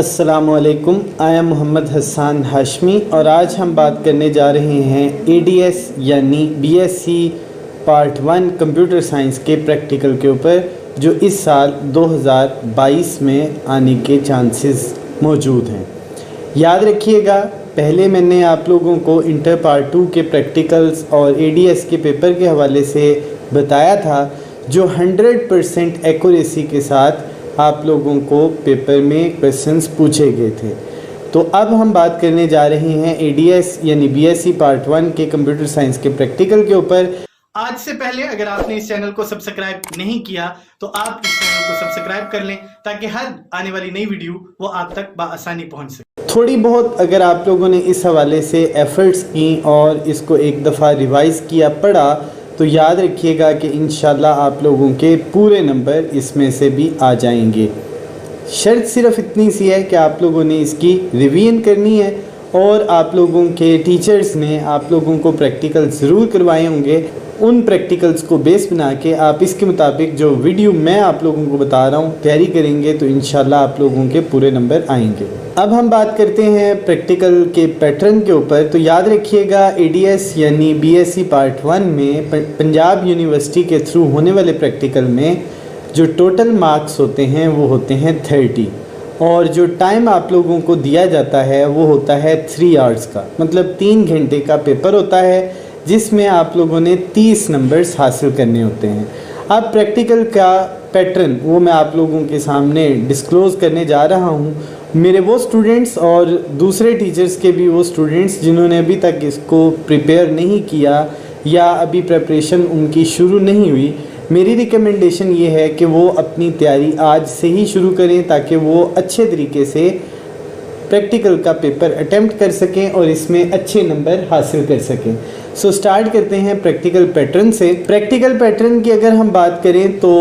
अस्सलामुअलैकुम, I am Mohammad Hasan Hashmi और आज हम बात करने जा रहे हैं एडीएस यानी बीएससी पार्ट 1 कंप्यूटर साइंस के प्रैक्टिकल के ऊपर, जो इस साल 2022 में आने के चांसेस मौजूद हैं। याद रखिएगा, पहले मैंने आप लोगों को इंटर पार्ट 2 के प्रैक्टिकल्स और एडीएस के पेपर के हवाले से बताया था, जो 100% एक्यूरेसी के साथ आप लोगों को पेपर में क्वेश्चंस पूछे गए थे। तो अब हम बात करने जा रहे हैं एडीएस यानी बीएससी पार्ट 1 के कंप्यूटर साइंस के प्रैक्टिकल के ऊपर। आज से पहले अगर आपने इस चैनल को सब्सक्राइब नहीं किया तो आप इस चैनल को सब्सक्राइब कर लें ताकि हर आने वाली नई वीडियो वो आप तक बआसानी पहुंच सके। थोड़ी बहुत अगर आप लोगों ने इस हवाले से एफ़र्ट्स की और इसको एक दफ़ा रिवाइज़ किया, पढ़ा, तो याद रखिएगा कि इंशाल्लाह आप लोगों के पूरे नंबर इसमें से भी आ जाएंगे। शर्त सिर्फ इतनी सी है कि आप लोगों ने इसकी रिवीजन करनी है और आप लोगों के टीचर्स ने आप लोगों को प्रैक्टिकल ज़रूर करवाए होंगे। उन प्रैक्टिकल्स को बेस बना के आप इसके मुताबिक जो वीडियो मैं आप लोगों को बता रहा हूँ तैयारी करेंगे तो इंशाल्लाह आप लोगों के पूरे नंबर आएंगे। अब हम बात करते हैं प्रैक्टिकल के पैटर्न के ऊपर। तो याद रखिएगा, एडीएस यानी बीएससी पार्ट 1 में पंजाब यूनिवर्सिटी के थ्रू होने वाले प्रैक्टिकल में जो टोटल मार्क्स होते हैं वो होते हैं 30 और जो टाइम आप लोगों को दिया जाता है वो होता है 3 आवर्स का, मतलब 3 घंटे का पेपर होता है जिसमें आप लोगों ने 30 नंबर्स हासिल करने होते हैं। अब प्रैक्टिकल का पैटर्न वो मैं आप लोगों के सामने डिस्क्लोज़ करने जा रहा हूँ। मेरे वो स्टूडेंट्स और दूसरे टीचर्स के भी वो स्टूडेंट्स जिन्होंने अभी तक इसको प्रिपेयर नहीं किया या अभी प्रिपरेशन उनकी शुरू नहीं हुई, मेरी रिकमेंडेशन ये है कि वो अपनी तैयारी आज से ही शुरू करें ताकि वो अच्छे तरीके से प्रैक्टिकल का पेपर अटेम्प्ट कर सकें और इसमें अच्छे नंबर हासिल कर सकें। सो स्टार्ट करते हैं प्रैक्टिकल पैटर्न से। प्रैक्टिकल पैटर्न की अगर हम बात करें तो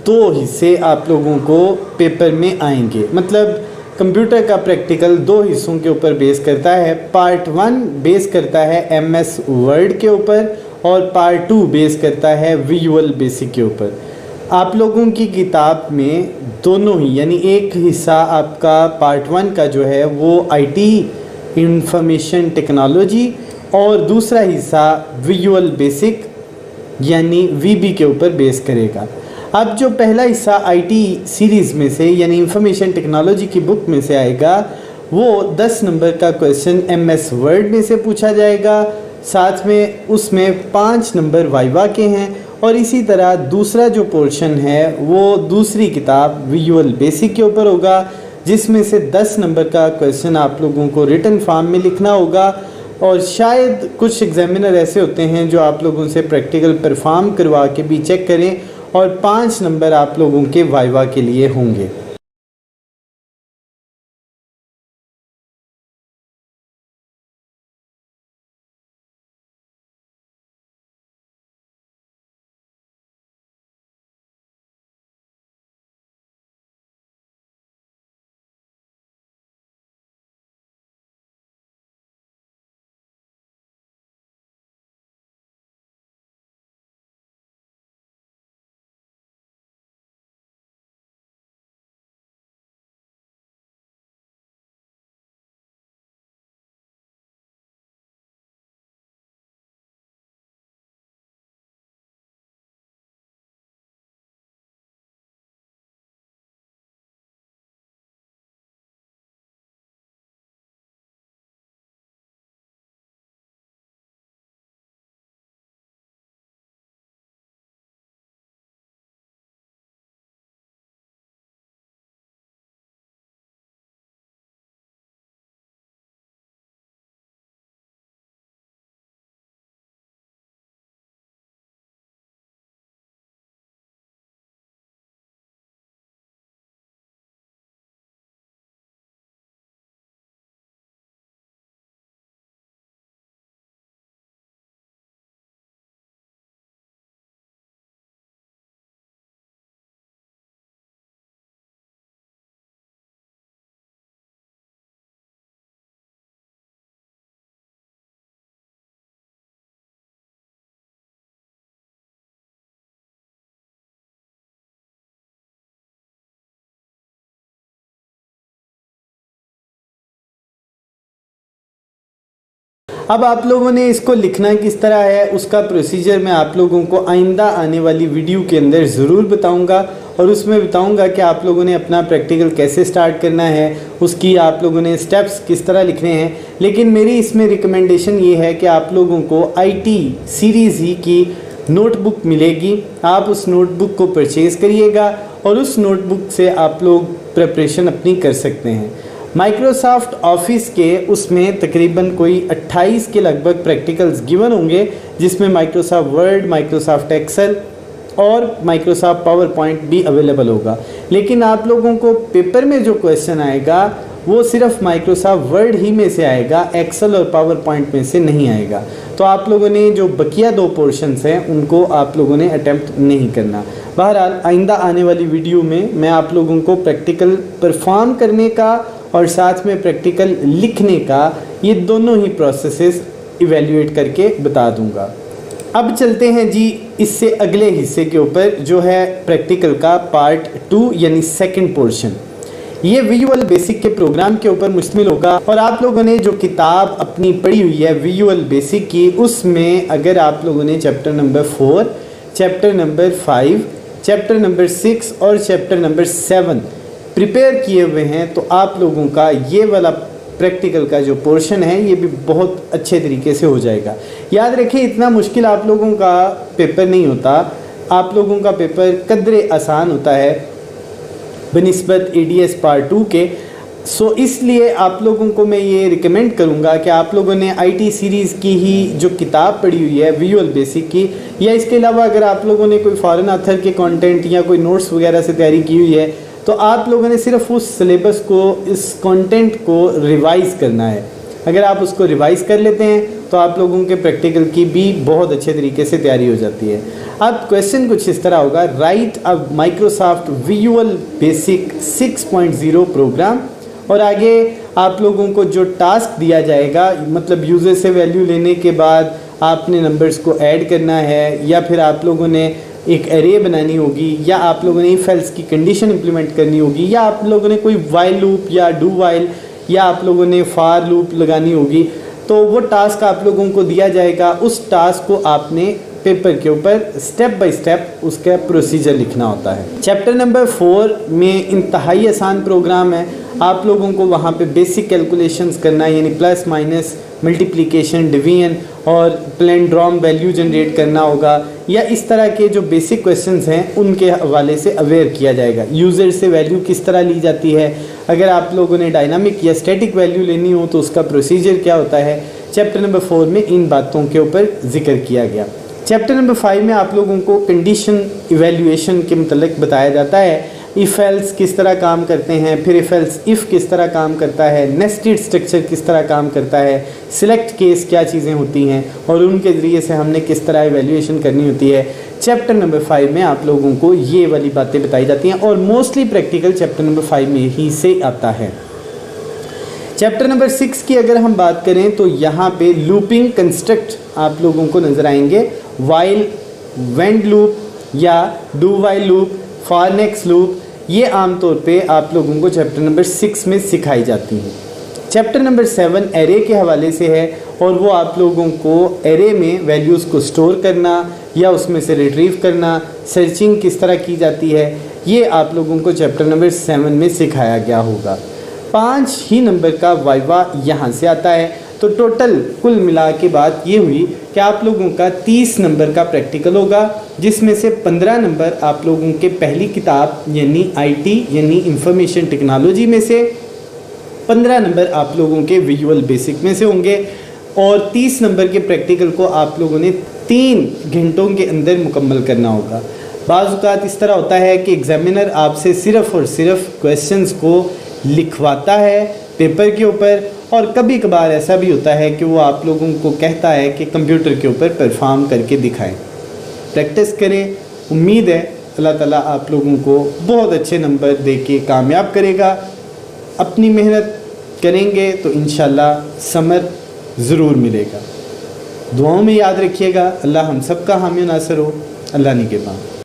2 हिस्से आप लोगों को पेपर में आएंगे, मतलब कंप्यूटर का प्रैक्टिकल 2 हिस्सों के ऊपर बेस करता है। पार्ट 1 बेस करता है एमएस वर्ड के ऊपर और पार्ट 2 बेस करता है विजुअल बेसिक के ऊपर। आप लोगों की किताब में दोनों ही, यानी एक हिस्सा आपका पार्ट 1 का जो है वो आईटी इंफॉर्मेशन टेक्नोलॉजी और दूसरा हिस्सा विजुअल बेसिक यानी वीबी के ऊपर बेस करेगा। अब जो पहला हिस्सा आईटी सीरीज़ में से यानी इंफॉर्मेशन टेक्नोलॉजी की बुक में से आएगा वो 10 नंबर का क्वेश्चन एमएस वर्ड में से पूछा जाएगा, साथ में उसमें 5 नंबर वाइवा के हैं। और इसी तरह दूसरा जो पोर्शन है वो दूसरी किताब विजुअल बेसिक के ऊपर होगा, जिसमें से 10 नंबर का क्वेश्चन आप लोगों को रिटन फॉर्म में लिखना होगा। और शायद कुछ एग्जामिनर ऐसे होते हैं जो आप लोगों से प्रैक्टिकल परफॉर्म करवा के भी चेक करें और 5 नंबर आप लोगों के वाइवा के लिए होंगे। अब आप लोगों ने इसको लिखना किस तरह है, उसका प्रोसीजर मैं आप लोगों को आइंदा आने वाली वीडियो के अंदर ज़रूर बताऊंगा और उसमें बताऊंगा कि आप लोगों ने अपना प्रैक्टिकल कैसे स्टार्ट करना है, उसकी आप लोगों ने स्टेप्स किस तरह लिखने हैं। लेकिन मेरी इसमें रिकमेंडेशन ये है कि आप लोगों को IT सीरीज़ ही की नोटबुक मिलेगी, आप उस नोटबुक को परचेज़ करिएगा और उस नोटबुक से आप लोग प्रिपरेशन अपनी कर सकते हैं। माइक्रोसॉफ्ट ऑफिस के उसमें तकरीबन कोई 28 के लगभग प्रैक्टिकल्स गिवन होंगे, जिसमें माइक्रोसॉफ्ट वर्ड, माइक्रोसॉफ्ट एक्सेल और माइक्रोसॉफ्ट पावर पॉइंट भी अवेलेबल होगा। लेकिन आप लोगों को पेपर में जो क्वेश्चन आएगा वो सिर्फ माइक्रोसॉफ्ट वर्ड ही में से आएगा, एक्सेल और पावर पॉइंट में से नहीं आएगा। तो आप लोगों ने जो बकिया 2 पोर्शंस हैं उनको आप लोगों ने अटेम्प्ट नहीं करना। बहरहाल आइंदा आने वाली वीडियो में मैं आप लोगों को प्रैक्टिकल परफॉर्म करने का और साथ में प्रैक्टिकल लिखने का ये दोनों ही प्रोसेसेस इवेल्युएट करके बता दूंगा। अब चलते हैं जी इससे अगले हिस्से के ऊपर, जो है प्रैक्टिकल का पार्ट 2 यानी सेकंड पोर्शन। ये विजुअल बेसिक के प्रोग्राम के ऊपर मुश्तमिल होगा और आप लोगों ने जो किताब अपनी पढ़ी हुई है विजुअल बेसिक की, उसमें अगर आप लोगों ने chapter number 4, chapter number 5, chapter number 6 और चैप्टर नंबर 7 प्रिपेयर किए हुए हैं तो आप लोगों का ये वाला प्रैक्टिकल का जो पोर्शन है ये भी बहुत अच्छे तरीके से हो जाएगा। याद रखिए, इतना मुश्किल आप लोगों का पेपर नहीं होता, आप लोगों का पेपर कदरे आसान होता है बनिस्बत ADS पार्ट 2 के। सो इसलिए आप लोगों को मैं ये रिकमेंड करूँगा कि आप लोगों ने IT सीरीज़ की ही जो किताब पढ़ी हुई है विजुअल बेसिक की, या इसके अलावा अगर आप लोगों ने कोई फॉरेन ऑथर के कंटेंट या कोई नोट्स वगैरह से तैयारी की हुई है तो आप लोगों ने सिर्फ उस सिलेबस को, इस कंटेंट को रिवाइज़ करना है। अगर आप उसको रिवाइज़ कर लेते हैं तो आप लोगों के प्रैक्टिकल की भी बहुत अच्छे तरीके से तैयारी हो जाती है। अब क्वेश्चन कुछ इस तरह होगा, राइट अ माइक्रोसॉफ्ट विजुअल बेसिक 6.0 प्रोग्राम, और आगे आप लोगों को जो टास्क दिया जाएगा, मतलब यूज़र से वैल्यू लेने के बाद आपने नंबर्स को ऐड करना है, या फिर आप लोगों ने एक एरे बनानी होगी, या आप लोगों ने इफ एल्स की कंडीशन इंप्लीमेंट करनी होगी, या आप लोगों ने कोई वाइल लूप या डू वाइल, या आप लोगों ने फार लूप लगानी होगी। तो वो टास्क आप लोगों को दिया जाएगा, उस टास्क को आपने पेपर के ऊपर स्टेप बाय स्टेप उसका प्रोसीजर लिखना होता है। चैप्टर नंबर 4 में इंतहाई आसान प्रोग्राम है, आप लोगों को वहाँ पे बेसिक कैलकुलेशंस करना है, यानी प्लस माइनस मल्टीप्लिकेशन डिवीजन और प्लेंड्रॉम वैल्यू जनरेट करना होगा, या इस तरह के जो बेसिक क्वेश्चंस हैं उनके हवाले से अवेयर किया जाएगा। यूज़र से वैल्यू किस तरह ली जाती है, अगर आप लोगों ने डायनामिक या स्टैटिक वैल्यू लेनी हो तो उसका प्रोसीजर क्या होता है, चैप्टर नंबर 4 में इन बातों के ऊपर जिक्र किया गया। चैप्टर नंबर 5 में आप लोगों को कंडीशन इवैल्यूएशन के मतलब बताया जाता है, इफ एल्स किस तरह काम करते हैं, फिर इफ एल्स इफ़ किस तरह काम करता है, नेस्टेड स्ट्रक्चर किस तरह काम करता है, सिलेक्ट केस क्या चीज़ें होती हैं और उनके ज़रिए से हमने किस तरह इवैल्यूएशन करनी होती है। चैप्टर नंबर 5 में आप लोगों को ये वाली बातें बताई जाती हैं और मोस्टली प्रैक्टिकल चैप्टर नंबर 5 में ही से आता है। चैप्टर नंबर 6 की अगर हम बात करें तो यहाँ पे लूपिंग कंस्ट्रक्ट आप लोगों को नज़र आएंगे, वाइल, वेंड लूप या do while loop, for next loop, ये आमतौर पे आप लोगों को चैप्टर नंबर 6 में सिखाई जाती हैं। चैप्टर नंबर 7 एरे के हवाले से है और वो आप लोगों को एरे में वैल्यूज़ को स्टोर करना या उसमें से रिट्रीव करना, सर्चिंग किस तरह की जाती है, ये आप लोगों को चैप्टर नंबर 7 में सिखाया गया होगा। 5 ही नंबर का वाइवा यहाँ से आता है, तो टोटल कुल मिला के बात ये हुई कि आप लोगों का 30 नंबर का प्रैक्टिकल होगा, जिसमें से 15 नंबर आप लोगों के पहली किताब यानी IT यानी इंफॉर्मेशन टेक्नोलॉजी में से, 15 नंबर आप लोगों के विजुअल बेसिक में से होंगे और 30 नंबर के प्रैक्टिकल को आप लोगों ने 3 घंटों के अंदर मुकम्मल करना होगा। बाज़ औक़ात इस तरह होता है कि एग्ज़ामिनर आपसे सिर्फ़ और सिर्फ क्वेश्चंस को लिखवाता है पेपर के ऊपर, और कभी कभार ऐसा भी होता है कि वो आप लोगों को कहता है कि कंप्यूटर के ऊपर परफॉर्म करके दिखाएं। प्रैक्टिस करें, उम्मीद है अल्लाह ताला आप लोगों को बहुत अच्छे नंबर दे के कामयाब करेगा। अपनी मेहनत करेंगे तो इंशाल्लाह समर ज़रूर मिलेगा। दुआओं में याद रखिएगा। अल्लाह हम सब का हामी नासर हो। अल्लाह निगहबान।